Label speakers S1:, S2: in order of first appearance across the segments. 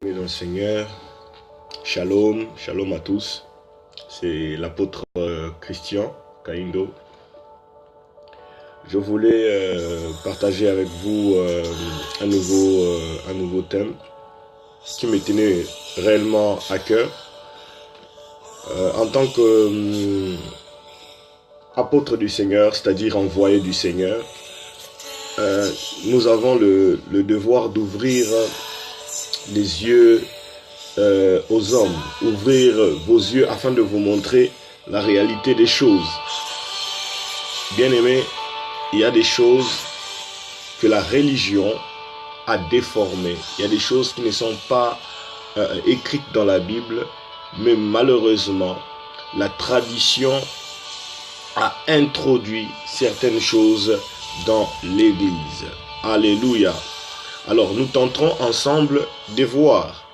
S1: Dans le Seigneur, shalom, shalom à tous. C'est l'apôtre Christian Kaindo. Je voulais partager avec vous un nouveau thème qui me tenait réellement à cœur. En tant que apôtre du Seigneur, c'est-à-dire envoyé du Seigneur, nous avons le devoir d'ouvrir les yeux aux hommes, ouvrir vos yeux afin de vous montrer la réalité des choses. Bien-aimés, il y a des choses que la religion a déformées. Il y a des choses qui ne sont pas écrites dans la Bible, mais malheureusement, la tradition a introduit certaines choses dans l'Église. Alléluia. Alors, nous tenterons ensemble de voir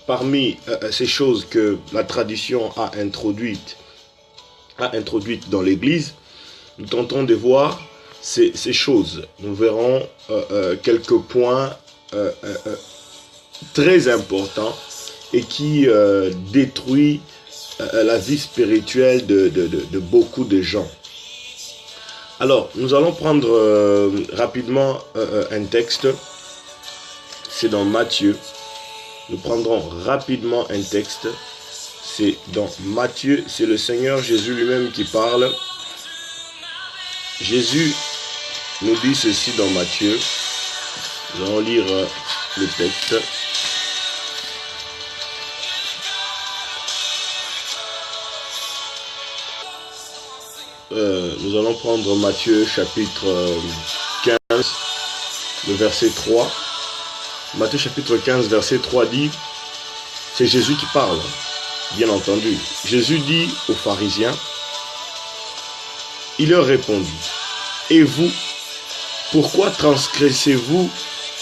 S1: parmi ces choses que la tradition a introduites dans l'Église, nous tentons de voir ces choses. Nous verrons quelques points très importants et qui détruisent la vie spirituelle de beaucoup de gens. Alors, nous allons prendre rapidement un texte. C'est dans Matthieu. Nous prendrons rapidement un texte. C'est dans Matthieu. C'est le Seigneur Jésus lui-même qui parle. Jésus nous dit ceci dans Matthieu. Nous allons lire le texte. Nous allons prendre Matthieu chapitre 15, le verset 3. Matthieu chapitre 15, verset 3 dit, c'est Jésus qui parle, bien entendu. Jésus dit aux pharisiens, il leur répondit, et vous, pourquoi transgressez-vous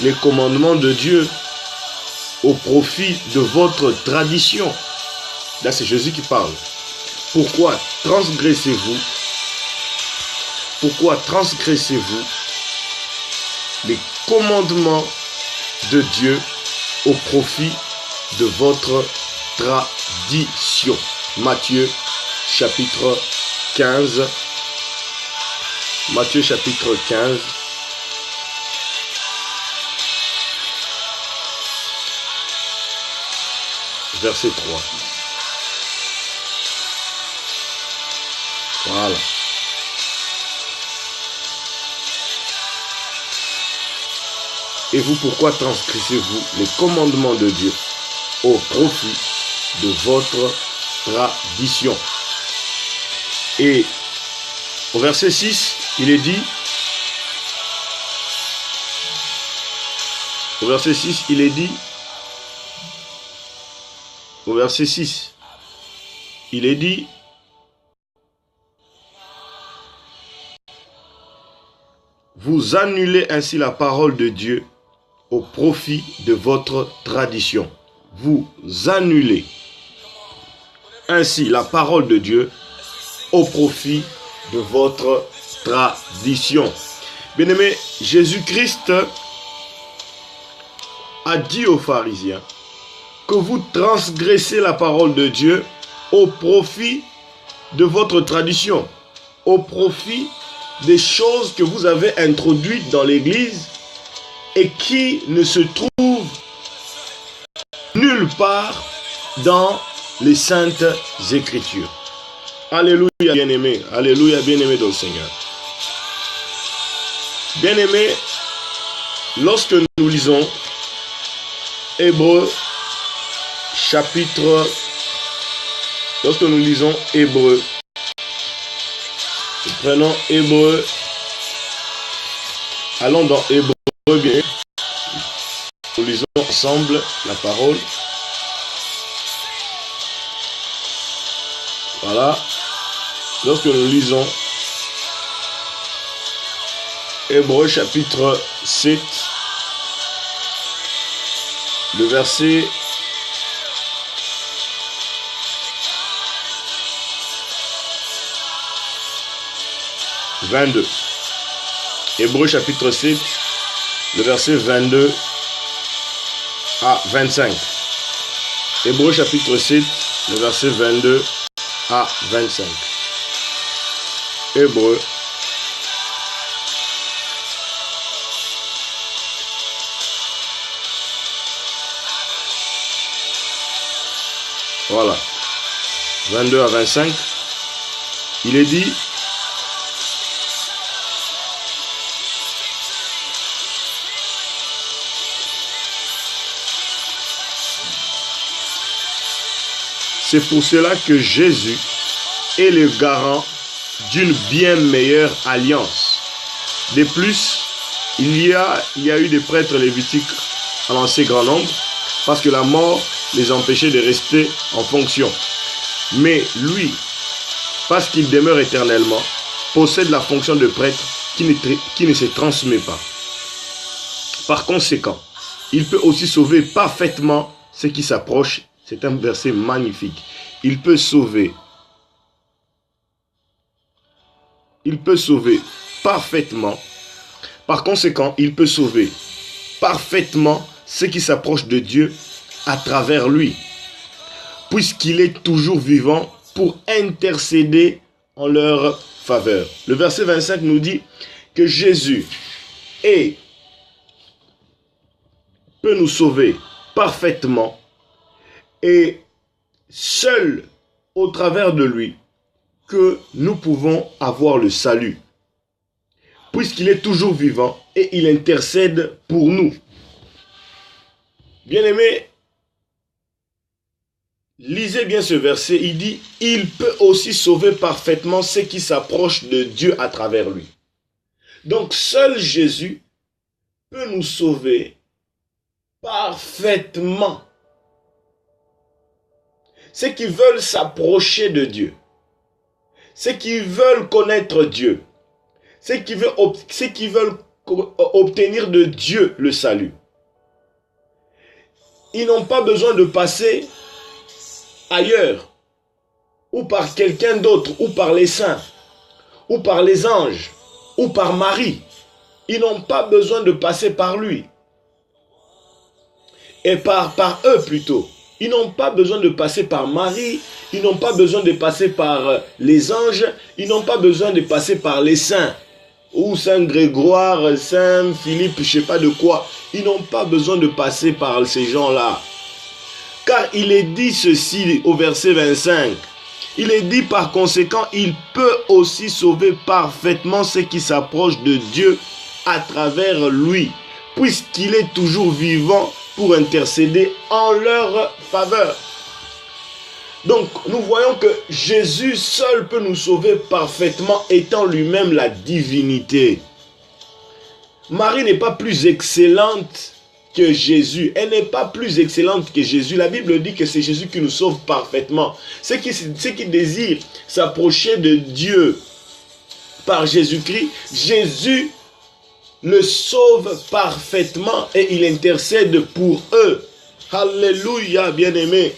S1: les commandements de Dieu au profit de votre tradition? Là, c'est Jésus qui parle. Pourquoi transgressez-vous les commandements de Dieu au profit de votre tradition? Matthieu chapitre 15. Matthieu chapitre 15. Verset 3. Voilà. Et vous, pourquoi transgressez-vous les commandements de Dieu au profit de votre tradition? Et au verset 6, il est dit, au verset 6, il est dit, vous annulez ainsi la parole de Dieu au profit de votre tradition. Vous annulez ainsi la parole de Dieu au profit de votre tradition. Bien-aimés, Jésus-Christ a dit aux pharisiens que vous transgressez la parole de Dieu au profit de votre tradition, au profit des choses que vous avez introduites dans l'Église et qui ne se trouvent nulle part dans les Saintes Écritures. Alléluia, bien-aimés. Alléluia, bien-aimés dans le Seigneur. Bien-aimés, lorsque nous lisons Hébreux, nous prenons Hébreux, allons dans Hébreux, bien, nous lisons ensemble la parole. Voilà, lorsque nous lisons Hébreux chapitre 7, le verset 22. Hébreux chapitre 7, le verset 22 à 25. Hébreux chapitre 7, le verset 22 à 25. Hébreux. Voilà. 22 à 25. Il est dit: c'est pour cela que Jésus est le garant d'une bien meilleure alliance. De plus, il y a eu des prêtres lévitiques en assez grand nombre, parce que la mort les empêchait de rester en fonction. Mais lui, parce qu'il demeure éternellement, possède la fonction de prêtre qui ne se transmet pas. Par conséquent, il peut aussi sauver parfaitement ceux qui s'approchent. C'est un verset magnifique. Il peut sauver. Il peut sauver parfaitement. Par conséquent, il peut sauver parfaitement ceux qui s'approchent de Dieu à travers lui, puisqu'il est toujours vivant pour intercéder en leur faveur. Le verset 25 nous dit que Jésus peut nous sauver parfaitement et seul au travers de lui que nous pouvons avoir le salut, puisqu'il est toujours vivant et il intercède pour nous. Bien-aimés, lisez bien ce verset. Il dit: il peut aussi sauver parfaitement ceux qui s'approchent de Dieu à travers lui. Donc seul Jésus peut nous sauver parfaitement. Ceux qui veulent s'approcher de Dieu, ceux qui veulent connaître Dieu, ceux qui veulent obtenir de Dieu le salut, ils n'ont pas besoin de passer ailleurs, ou par quelqu'un d'autre, ou par les saints, ou par les anges, ou par Marie. Ils n'ont pas besoin de passer par lui. Et par eux plutôt. Ils n'ont pas besoin de passer par Marie, ils n'ont pas besoin de passer par les anges, ils n'ont pas besoin de passer par les saints, ou Saint Grégoire, Saint Philippe, je ne sais pas de quoi. Ils n'ont pas besoin de passer par ces gens-là. Car il est dit ceci au verset 25. Il est dit: par conséquent, il peut aussi sauver parfaitement ceux qui s'approchent de Dieu à travers lui, puisqu'il est toujours vivant pour intercéder en leur faveur. Donc, nous voyons que Jésus seul peut nous sauver parfaitement, étant lui-même la divinité. Marie n'est pas plus excellente que Jésus. Elle n'est pas plus excellente que Jésus. La Bible dit que c'est Jésus qui nous sauve parfaitement. Ceux qui désirent s'approcher de Dieu par Jésus-Christ, Jésus le sauve parfaitement et il intercède pour eux. Alléluia, bien-aimés.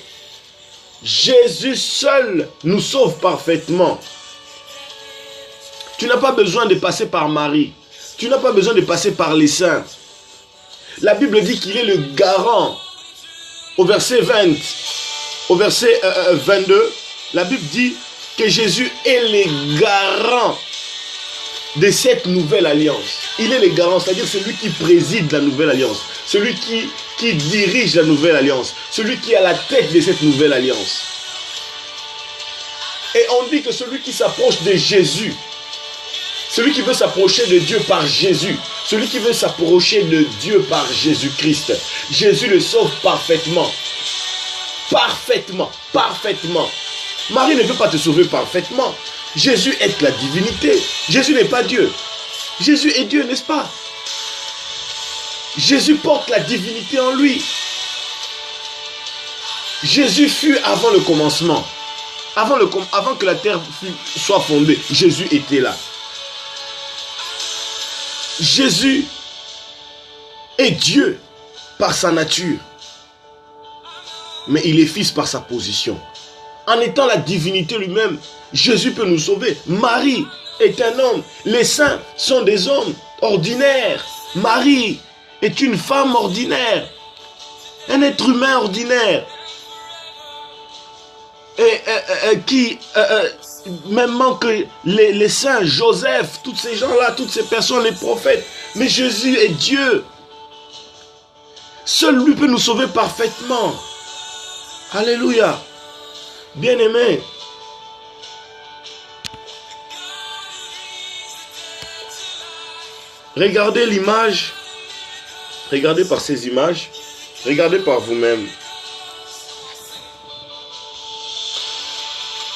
S1: Jésus seul nous sauve parfaitement. Tu n'as pas besoin de passer par Marie. Tu n'as pas besoin de passer par les saints. La Bible dit qu'il est le garant. Au verset 20, au verset 22, la Bible dit que Jésus est le garant de cette nouvelle alliance. Il est le garant, c'est-à-dire celui qui préside la nouvelle alliance, celui qui dirige la nouvelle alliance, celui qui est à la tête de cette nouvelle alliance. Et on dit que celui qui s'approche de Jésus, celui qui veut s'approcher de Dieu par Jésus, celui qui veut s'approcher de Dieu par Jésus-Christ, Jésus le sauve parfaitement. Parfaitement, parfaitement. Marie ne peut pas te sauver parfaitement. Jésus est la divinité. Jésus n'est pas Dieu. Jésus est Dieu, n'est-ce pas? Jésus porte la divinité en lui. Jésus fut avant le commencement. Avant que la terre soit fondée, Jésus était là. Jésus est Dieu par sa nature. Mais il est fils par sa position. En étant la divinité lui-même, Jésus peut nous sauver. Marie est un homme. Les saints sont des hommes ordinaires. Marie est une femme ordinaire, un être humain ordinaire, qui, même que les saints, Joseph, tous ces gens-là, toutes ces personnes, les prophètes, mais Jésus est Dieu. Seul lui peut nous sauver parfaitement. Alléluia. Bien-aimés, regardez l'image, regardez par ces images, regardez par vous-même.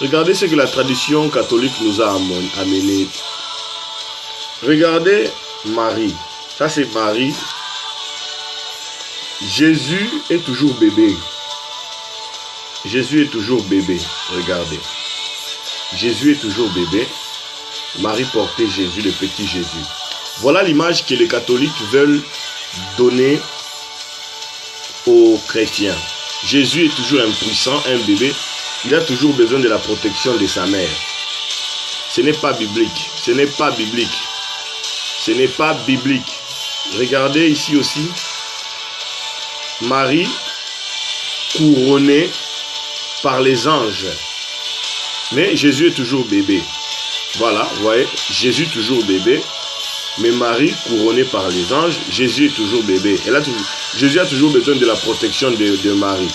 S1: Regardez ce que la tradition catholique nous a amené. Regardez Marie. Ça c'est Marie. Jésus est toujours bébé. Jésus est toujours bébé. Regardez. Jésus est toujours bébé. Marie portait Jésus, le petit Jésus. Voilà l'image que les catholiques veulent donner aux chrétiens. Jésus est toujours impuissant, un bébé. Il a toujours besoin de la protection de sa mère. Ce n'est pas biblique. Ce n'est pas biblique. Ce n'est pas biblique. Regardez ici aussi. Marie couronnée par les anges. Mais Jésus est toujours bébé. Voilà, vous voyez, Jésus toujours bébé. Mais Marie couronnée par les anges. Jésus est toujours bébé. Jésus a toujours besoin de la protection de Marie.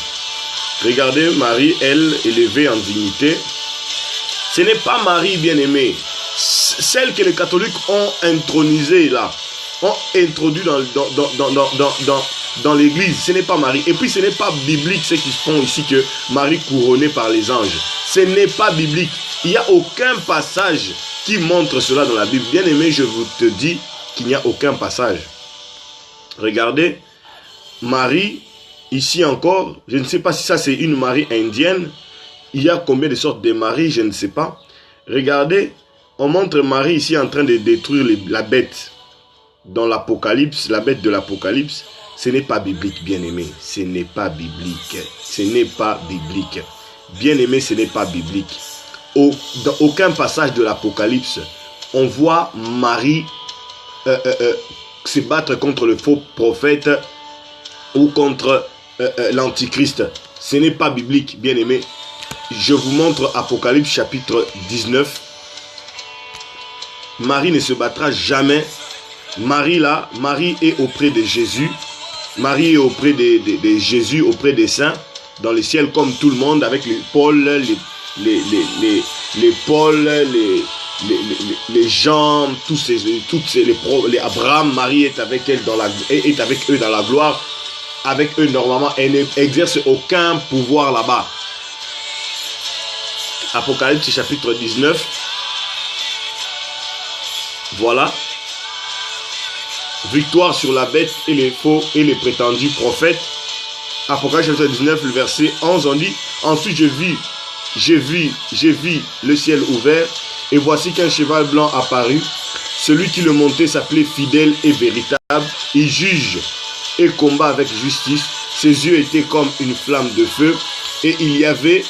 S1: Regardez Marie, elle, élevée en dignité. Ce n'est pas Marie bien-aimée. Celle que les catholiques ont intronisée là, ont introduit dans l'église. Ce n'est pas Marie. Et puis ce n'est pas biblique ce qu'ils font ici que Marie couronnée par les anges. Ce n'est pas biblique. Il n'y a aucun passage qui montre cela dans la Bible. Bien-aimé, je vous te dis qu'il n'y a aucun passage. Regardez, Marie. Ici encore, je ne sais pas si ça c'est une Marie indienne. Il y a combien de sortes de Marie, je ne sais pas. Regardez, on montre Marie ici en train de détruire la bête. Dans l'Apocalypse, la bête de l'Apocalypse. Ce n'est pas biblique, bien-aimé. Ce n'est pas biblique. Ce n'est pas biblique. Bien-aimé, ce n'est pas biblique. Dans aucun passage de l'Apocalypse, on voit Marie se battre contre le faux prophète ou contre l'antichrist. Ce n'est pas biblique, bien aimé. Je vous montre Apocalypse chapitre 19. Marie ne se battra jamais. Marie là, Marie est auprès de Jésus. Marie est auprès de Jésus, auprès des saints, dans le ciel comme tout le monde, avec les Paul, les gens, les Abraham. Marie est avec elle est avec eux dans la gloire. Avec eux, normalement, elle n'exerce aucun pouvoir là-bas. Apocalypse chapitre 19. Voilà. Victoire sur la bête et les faux et les prétendus prophètes. Apocalypse chapitre 19, le verset 11, on dit: ensuite j'ai vu le ciel ouvert, et voici qu'un cheval blanc apparut. Celui qui le montait s'appelait Fidèle et Véritable. Il juge et combat avec justice. Ses yeux étaient comme une flamme de feu, et il y avait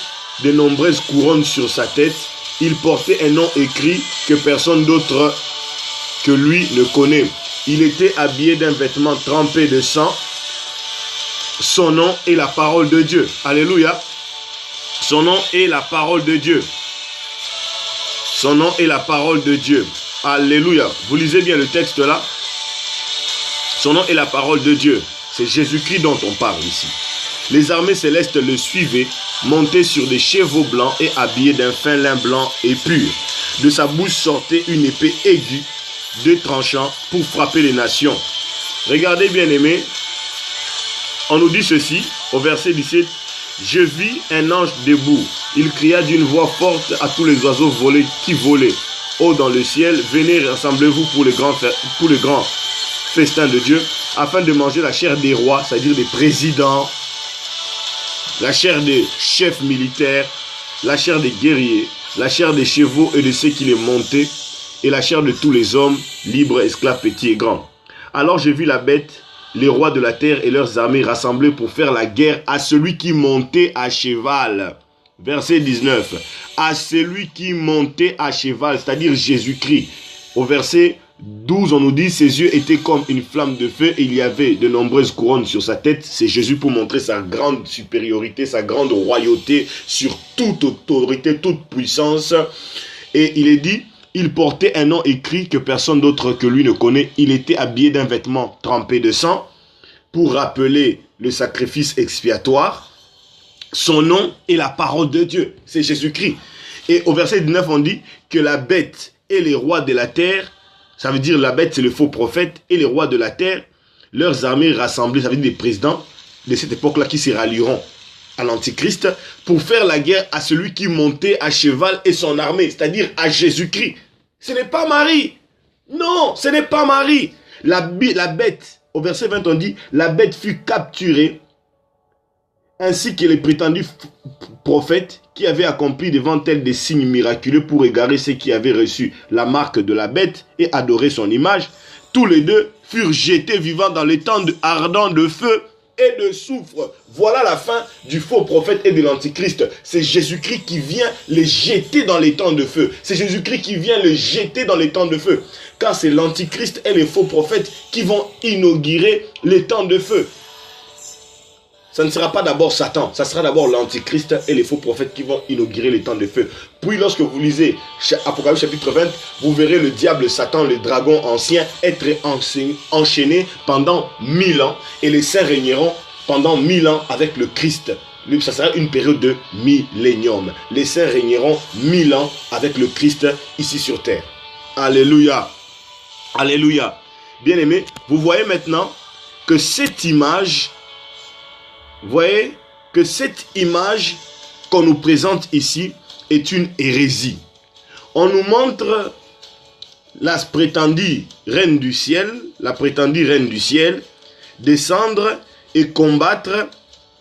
S1: de nombreuses couronnes sur sa tête. Il portait un nom écrit que personne d'autre que lui ne connaît. Il était habillé d'un vêtement trempé de sang. Son nom est la parole de Dieu. Alléluia. Son nom est la parole de Dieu. Son nom est la parole de Dieu. Alléluia. Vous lisez bien le texte là. Son nom est la parole de Dieu. C'est Jésus-Christ dont on parle ici. Les armées célestes le suivaient, montés sur des chevaux blancs et habillés d'un fin lin blanc et pur. De sa bouche sortait une épée aiguë, 2 tranchants, pour frapper les nations. Regardez bien aimés, on nous dit ceci au verset 17. Je vis un ange debout. Il cria d'une voix forte à tous les oiseaux volés qui volaient haut dans le ciel: venez, rassemblez-vous pour le grand festin de Dieu, afin de manger la chair des rois, c'est-à-dire des présidents, la chair des chefs militaires, la chair des guerriers, la chair des chevaux et de ceux qui les montaient, et la chair de tous les hommes, libres, esclaves, petits et grands. Alors j'ai vu la bête, les rois de la terre et leurs armées rassemblés pour faire la guerre à celui qui montait à cheval. Verset 19. À celui qui montait à cheval, c'est-à-dire Jésus-Christ. Au verset 12, on nous dit, ses yeux étaient comme une flamme de feu et il y avait de nombreuses couronnes sur sa tête. C'est Jésus pour montrer sa grande supériorité, sa grande royauté sur toute autorité, toute puissance. Et il est dit, il portait un nom écrit que personne d'autre que lui ne connaît. Il était habillé d'un vêtement trempé de sang pour rappeler le sacrifice expiatoire. Son nom est la parole de Dieu, c'est Jésus-Christ. Et au verset 19, on dit que la bête et les rois de la terre, ça veut dire la bête c'est le faux prophète, et les rois de la terre, leurs armées rassemblées, ça veut dire des présidents de cette époque-là qui se rallieront à l'Antichrist pour faire la guerre à celui qui montait à cheval et son armée, c'est-à-dire à Jésus-Christ. Ce n'est pas Marie. Non, ce n'est pas Marie. La bête, au verset 20, on dit, la bête fut capturée, ainsi que les prétendus prophètes qui avaient accompli devant elle des signes miraculeux pour égarer ceux qui avaient reçu la marque de la bête et adoré son image. Tous les deux furent jetés vivants dans les temps ardents de feu et de soufre. Voilà la fin du faux prophète et de l'antichrist. C'est Jésus-Christ qui vient les jeter dans les temps de feu. C'est Jésus-Christ qui vient les jeter dans les temps de feu. Car c'est l'antichrist et les faux prophètes qui vont inaugurer les temps de feu. Ça ne sera pas d'abord Satan, ça sera d'abord l'antichrist et les faux prophètes qui vont inaugurer les temps de feu. Puis lorsque vous lisez Apocalypse chapitre 20, vous verrez le diable, Satan, le dragon ancien, être enchaîné pendant 1000 ans. Et les saints régneront pendant 1000 ans avec le Christ. Ça sera une période de millénium. Les saints régneront 1000 ans avec le Christ ici sur terre. Alléluia. Alléluia. Bien-aimés, vous voyez maintenant que cette image... Vous voyez que cette image qu'on nous présente ici est une hérésie. On nous montre la prétendue reine du ciel, descendre et combattre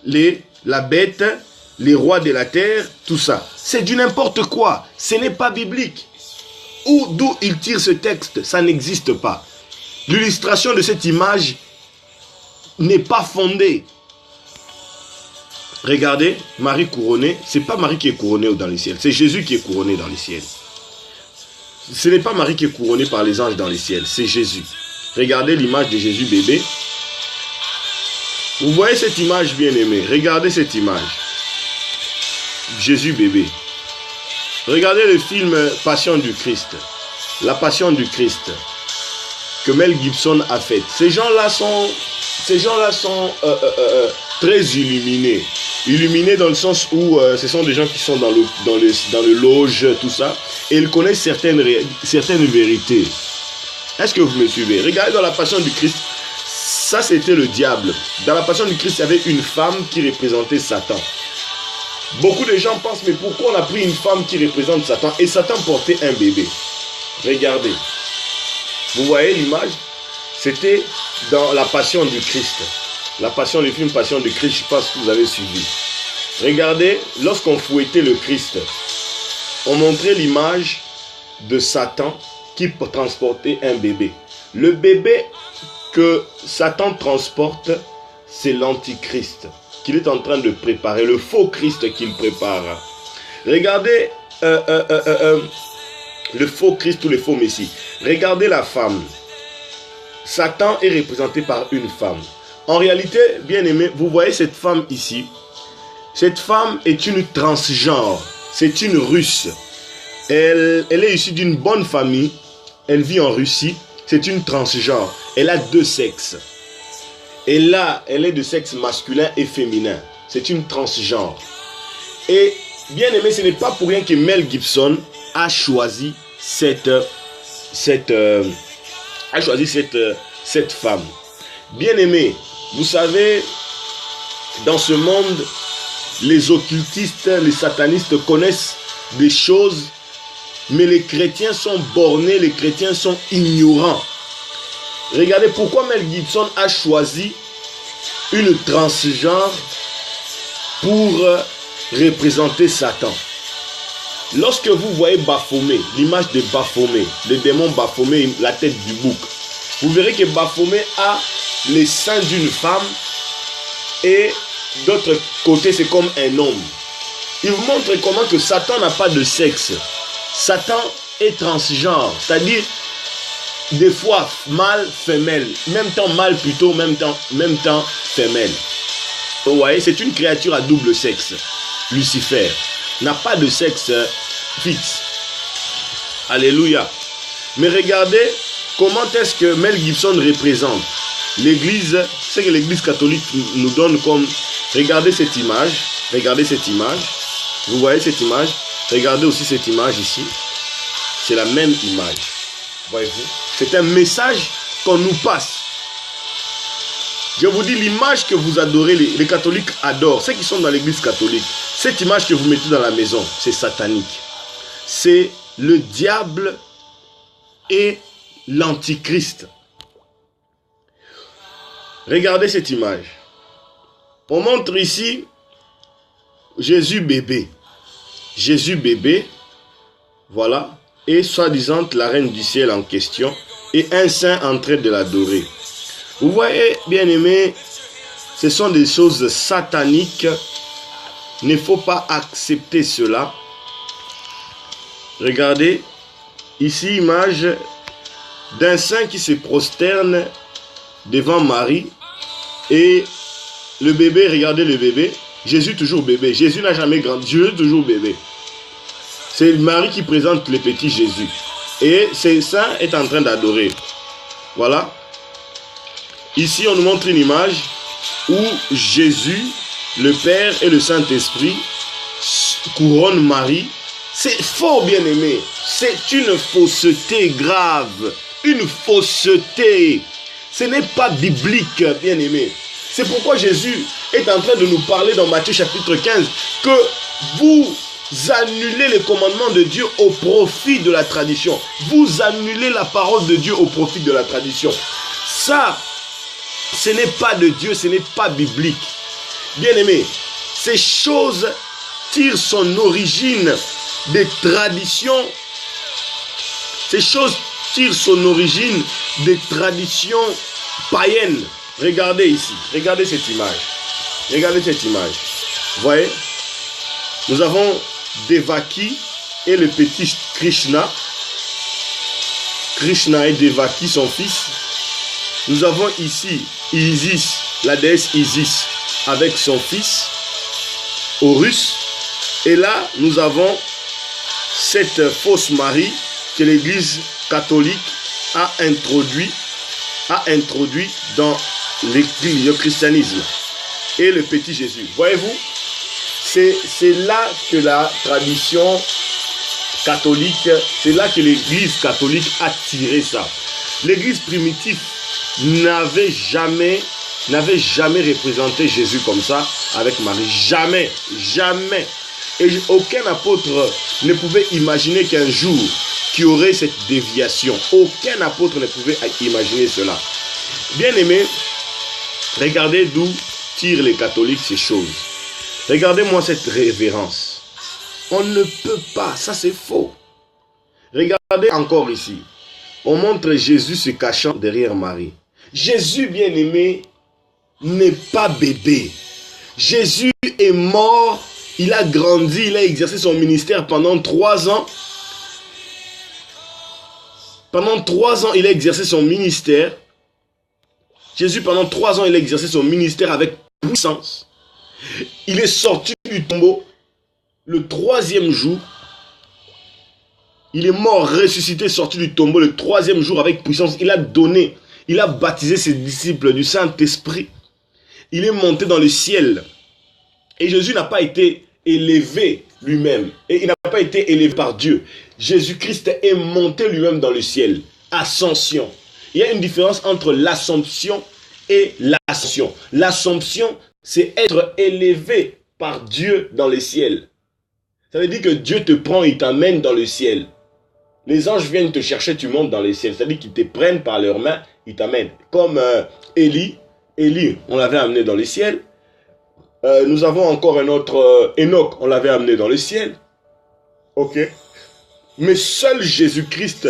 S1: la bête, les rois de la terre, tout ça. C'est du n'importe quoi. Ce n'est pas biblique. D'où il tire ce texte? Ça n'existe pas. L'illustration de cette image n'est pas fondée. Regardez, Marie couronnée, c'est pas Marie qui est couronnée dans les ciels, c'est Jésus qui est couronné dans les ciels. Ce n'est pas Marie qui est couronnée par les anges dans les ciels, c'est Jésus. Regardez l'image de Jésus bébé. Vous voyez cette image bien-aimée, regardez cette image. Jésus bébé. Regardez le film Passion du Christ, la Passion du Christ que Mel Gibson a faite. Ces gens-là sont très illuminés. Illuminés dans le sens où ce sont des gens qui sont dans le loge, tout ça, et ils connaissent certaines vérités. Est-ce que vous me suivez? Regardez dans la Passion du Christ, ça c'était le diable. Dans la Passion du Christ, il y avait une femme qui représentait Satan. Beaucoup de gens pensent, mais pourquoi on a pris une femme qui représente Satan? Et Satan portait un bébé. Regardez. Vous voyez l'image? C'était dans la Passion du Christ. La Passion, le film Passion du Christ, je ne sais pas si vous avez suivi. Regardez, lorsqu'on fouettait le Christ, on montrait l'image de Satan qui transportait un bébé. Le bébé que Satan transporte, c'est l'antichrist qu'il est en train de préparer, le faux Christ qu'il prépare. Regardez le faux Christ ou le faux Messie. Regardez la femme. Satan est représenté par une femme. En réalité, bien aimé, vous voyez cette femme ici. Cette femme est une transgenre. C'est une Russe. Elle est issue d'une bonne famille. Elle vit en Russie. C'est une transgenre. Elle a 2 sexes. Et là, elle est de sexe masculin et féminin. C'est une transgenre. Et bien aimé, ce n'est pas pour rien que Mel Gibson a choisi cette femme. Bien aimé, vous savez, dans ce monde, les occultistes, les satanistes connaissent des choses, mais les chrétiens sont bornés, les chrétiens sont ignorants. Regardez pourquoi Mel Gibson a choisi une transgenre pour représenter Satan. Lorsque vous voyez Baphomet, l'image de Baphomet, le démon Baphomet, la tête du bouc, vous verrez que Baphomet a les seins d'une femme et d'autre côté c'est comme un homme. Il vous montre comment que Satan n'a pas de sexe. Satan est transgenre, c'est-à-dire des fois mâle, femelle. Même temps mâle plutôt, même temps femelle. Vous voyez, c'est une créature à double sexe. Lucifer n'a pas de sexe fixe. Alléluia. Mais regardez comment est-ce que Mel Gibson représente l'église. C'est que l'église catholique nous donne comme... Regardez cette image. Regardez cette image. Vous voyez cette image. Regardez aussi cette image ici. C'est la même image. Voyez-vous? C'est un message qu'on nous passe. Je vous dis, l'image que vous adorez, les catholiques adorent, ceux qui sont dans l'église catholique, cette image que vous mettez dans la maison, c'est satanique. C'est le diable et l'antichrist. Regardez cette image. On montre ici Jésus bébé. Jésus bébé, voilà, et soi-disant la reine du ciel en question, et un saint en train de l'adorer. Vous voyez, bien-aimés, ce sont des choses sataniques. Il ne faut pas accepter cela. Regardez, ici, image d'un saint qui se prosterne devant Marie. Et le bébé, regardez le bébé. Jésus toujours bébé. Jésus n'a jamais grandi. Jésus toujours bébé. C'est Marie qui présente le petit Jésus. Et ce saint est en train d'adorer. Voilà. Ici, on nous montre une image où Jésus, le Père et le Saint-Esprit couronnent Marie. C'est faux, bien-aimé. C'est une fausseté grave. Une fausseté. Ce n'est pas biblique, bien-aimé. C'est pourquoi Jésus est en train de nous parler dans Matthieu chapitre 15 que vous annulez les commandements de Dieu au profit de la tradition. Vous annulez la parole de Dieu au profit de la tradition. Ça, ce n'est pas de Dieu, ce n'est pas biblique. Bien-aimé, ces choses tirent son origine des traditions. Ces choses tirent son origine des traditions païennes. Regardez ici, regardez cette image. Regardez cette image. Vous voyez, nous avons Devaki et le petit Krishna. Krishna et Devaki, son fils. Nous avons ici Isis, la déesse Isis, avec son fils, Horus. Et là, nous avons cette fausse Marie que l'Église catholique a introduit dans le christianisme. Et le petit Jésus. Voyez-vous, c'est là que la tradition catholique, c'est là que l'Église catholique a tiré ça. L'Église primitive n'avait jamais représenté Jésus comme ça avec Marie. Jamais, jamais. Et aucun apôtre ne pouvait imaginer qu'un jour, qu'il y aurait cette déviation. Aucun apôtre ne pouvait imaginer cela. Bien aimé, regardez d'où tirent les catholiques ces choses. Regardez-moi cette révérence. On ne peut pas, ça c'est faux. Regardez encore ici. On montre Jésus se cachant derrière Marie. Jésus, bien-aimé, n'est pas bébé. Jésus est mort, il a grandi, il a exercé son ministère pendant 3 ans. Pendant 3 ans, il a exercé son ministère. Jésus, pendant 3 ans, il a exercé son ministère avec puissance. Il est sorti du tombeau le 3e jour. Il est mort, ressuscité, sorti du tombeau le 3e jour avec puissance. Il a donné, il a baptisé ses disciples du Saint-Esprit. Il est monté dans le ciel. Et Jésus n'a pas été élevé lui-même. Et il n'a pas été élevé par Dieu. Jésus-Christ est monté lui-même dans le ciel. Ascension. Il y a une différence entre l'assomption et l'ascension. L'assomption, c'est être élevé par Dieu dans le ciel. Ça veut dire que Dieu te prend, il t'amène dans le ciel. Les anges viennent te chercher, tu montes dans le ciel. C'est-à-dire qu'ils te prennent par leurs mains, ils t'amènent. Comme Élie, on l'avait amené dans le ciel. Nous avons encore un autre Enoch, on l'avait amené dans le ciel. Ok. Mais seul Jésus-Christ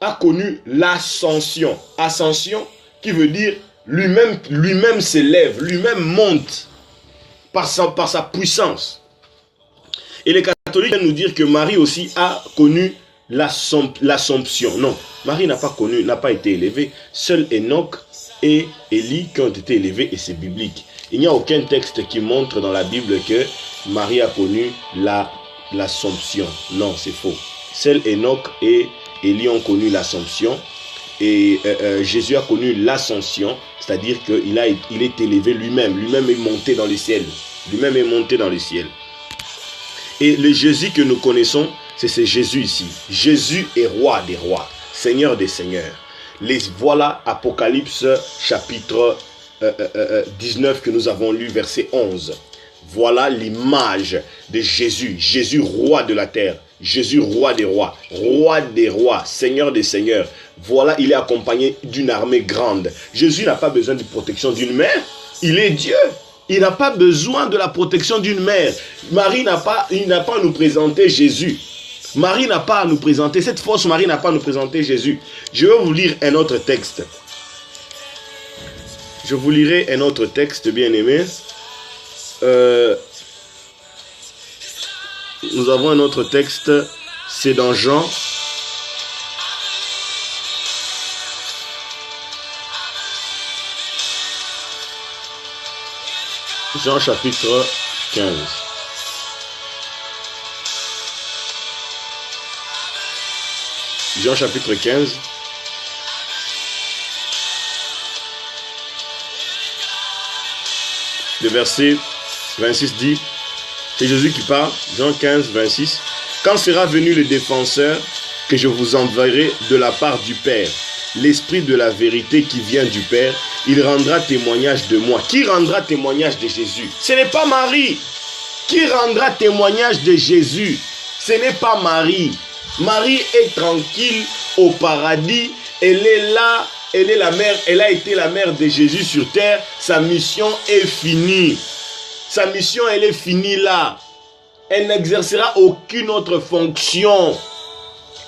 S1: a connu l'ascension. Ascension qui veut dire lui-même s'élève, lui-même monte par sa puissance. Et les catholiques viennent nous dire que Marie aussi a connu l'Assomption. Non, Marie n'a pas été élevée. Seul Enoch et Élie qui ont été élevés, et c'est biblique. Il n'y a aucun texte qui montre dans la Bible que Marie a connu l'Assomption. Non, c'est faux. Seul Enoch et Élie ont connu l'Assomption. Et Jésus a connu l'ascension, c'est-à-dire qu'il est élevé lui-même. Lui-même est monté dans les ciels. Lui-même est monté dans les ciels. Et le Jésus que nous connaissons, c'est ce Jésus ici. Jésus est roi des rois, Seigneur des seigneurs. Voilà Apocalypse chapitre 19 que nous avons lu, verset 11. Voilà l'image de Jésus. Jésus, roi de la terre. Jésus, roi des rois, Seigneur des seigneurs. Voilà, il est accompagné d'une armée grande. Jésus n'a pas besoin de protection d'une mère. Il est Dieu. Il n'a pas besoin de la protection d'une mère. Marie n'a pas à nous présenter Jésus. Marie n'a pas à nous présenter, cette fausse Marie n'a pas à nous présenter Jésus. Je vais vous lire un autre texte. Je vous lirai un autre texte, bien-aimé. Nous avons un autre texte, c'est dans Jean. Jean chapitre 15. Jean chapitre 15. Le verset 26 dit, c'est Jésus qui parle, Jean 15, 26. Quand sera venu le défenseur que je vous enverrai de la part du Père, l'Esprit de la vérité qui vient du Père, il rendra témoignage de moi. Qui rendra témoignage de Jésus? Ce n'est pas Marie. Qui rendra témoignage de Jésus? Ce n'est pas Marie. Marie est tranquille au paradis. Elle est là. Elle est la mère. Elle a été la mère de Jésus sur terre. Sa mission est finie. Sa mission, elle est finie là. Elle n'exercera aucune autre fonction.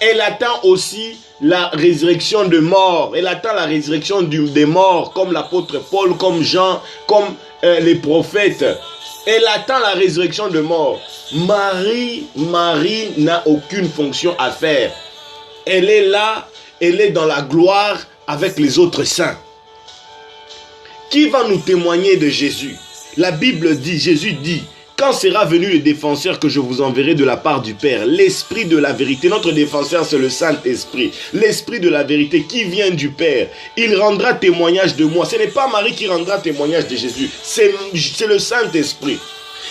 S1: Elle attend aussi la résurrection de mort. Elle attend la résurrection des morts, comme l'apôtre Paul, comme Jean, comme les prophètes. Elle attend la résurrection de mort. Marie n'a aucune fonction à faire. Elle est là, elle est dans la gloire avec les autres saints. Qui va nous témoigner de Jésus? La Bible dit, Jésus dit, quand sera venu le défenseur que je vous enverrai de la part du Père, l'Esprit de la vérité. Notre défenseur, c'est le Saint-Esprit. L'Esprit de la vérité qui vient du Père. Il rendra témoignage de moi. Ce n'est pas Marie qui rendra témoignage de Jésus. C'est le Saint-Esprit.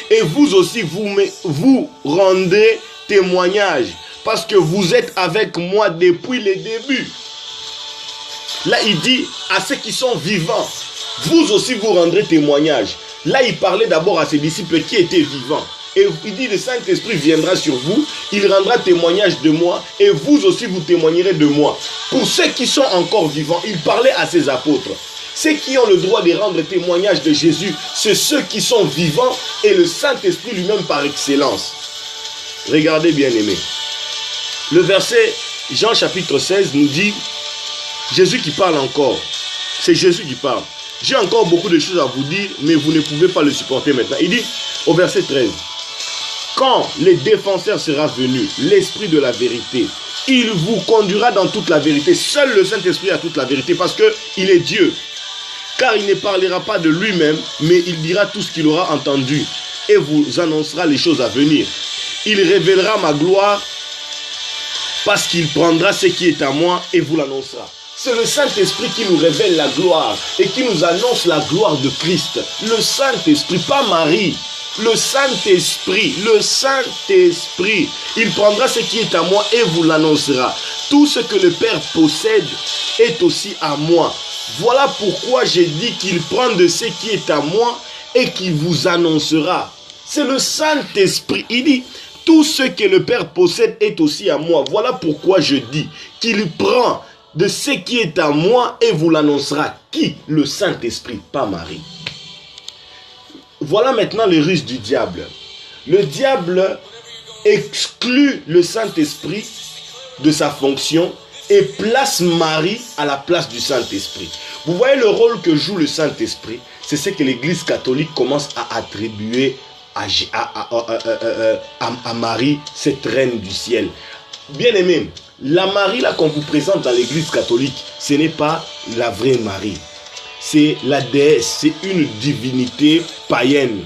S1: Et vous aussi, vous rendez témoignage. Parce que vous êtes avec moi depuis le début. Là, il dit à ceux qui sont vivants, vous aussi vous rendrez témoignage. Là, il parlait d'abord à ses disciples qui étaient vivants. Et il dit, le Saint-Esprit viendra sur vous, il rendra témoignage de moi, et vous aussi vous témoignerez de moi. Pour ceux qui sont encore vivants, il parlait à ses apôtres. Ceux qui ont le droit de rendre témoignage de Jésus, c'est ceux qui sont vivants et le Saint-Esprit lui-même par excellence. Regardez bien aimés. Le verset Jean chapitre 16 nous dit, Jésus qui parle encore. C'est Jésus qui parle. J'ai encore beaucoup de choses à vous dire, mais vous ne pouvez pas le supporter maintenant. Il dit au verset 13, quand le défenseur sera venu, l'Esprit de la vérité, il vous conduira dans toute la vérité. Seul le Saint-Esprit a toute la vérité parce qu'il est Dieu. Car il ne parlera pas de lui-même, mais il dira tout ce qu'il aura entendu et vous annoncera les choses à venir. Il révélera ma gloire parce qu'il prendra ce qui est à moi et vous l'annoncera. C'est le Saint-Esprit qui nous révèle la gloire et qui nous annonce la gloire de Christ. Le Saint-Esprit, pas Marie. Le Saint-Esprit, il prendra ce qui est à moi et vous l'annoncera. Tout ce que le Père possède est aussi à moi. Voilà pourquoi j'ai dit qu'il prend de ce qui est à moi et qu'il vous annoncera. C'est le Saint-Esprit. Il dit, tout ce que le Père possède est aussi à moi. Voilà pourquoi je dis qu'il prend de ce qui est à moi et vous l'annoncera. Qui? Le Saint-Esprit, pas Marie. Voilà maintenant les ruses du diable. Le diable exclut le Saint-Esprit de sa fonction et place Marie à la place du Saint-Esprit. Vous voyez le rôle que joue le Saint-Esprit, c'est ce que l'Église catholique commence à attribuer à Marie, cette reine du ciel. bien aimé, la Marie là qu'on vous présente dans l'église catholique, ce n'est pas la vraie Marie. C'est la déesse, c'est une divinité païenne.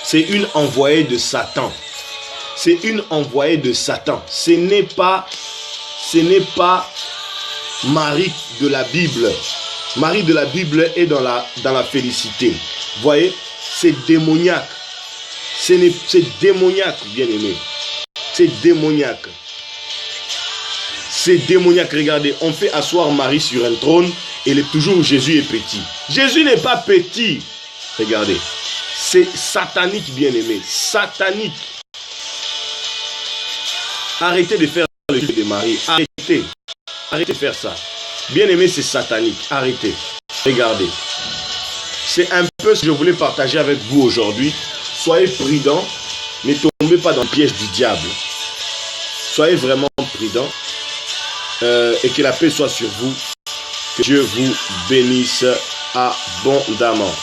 S1: C'est une envoyée de Satan. C'est une envoyée de Satan. Ce n'est pas Marie de la Bible. Marie de la Bible est dans la félicité. Vous voyez, c'est démoniaque. C'est démoniaque, bien aimé. C'est démoniaque. C'est démoniaque. Regardez, on fait asseoir Marie sur un trône et toujours Jésus est petit. Jésus n'est pas petit. Regardez. C'est satanique, bien aimé. Satanique. Arrêtez de faire le culte de Marie. Arrêtez. Arrêtez de faire ça. Bien aimé, c'est satanique. Arrêtez. Regardez. C'est un peu ce que je voulais partager avec vous aujourd'hui. Soyez prudents. Ne tombez pas dans le piège du diable. Soyez vraiment prudents. Et que la paix soit sur vous. Que Dieu vous bénisse abondamment.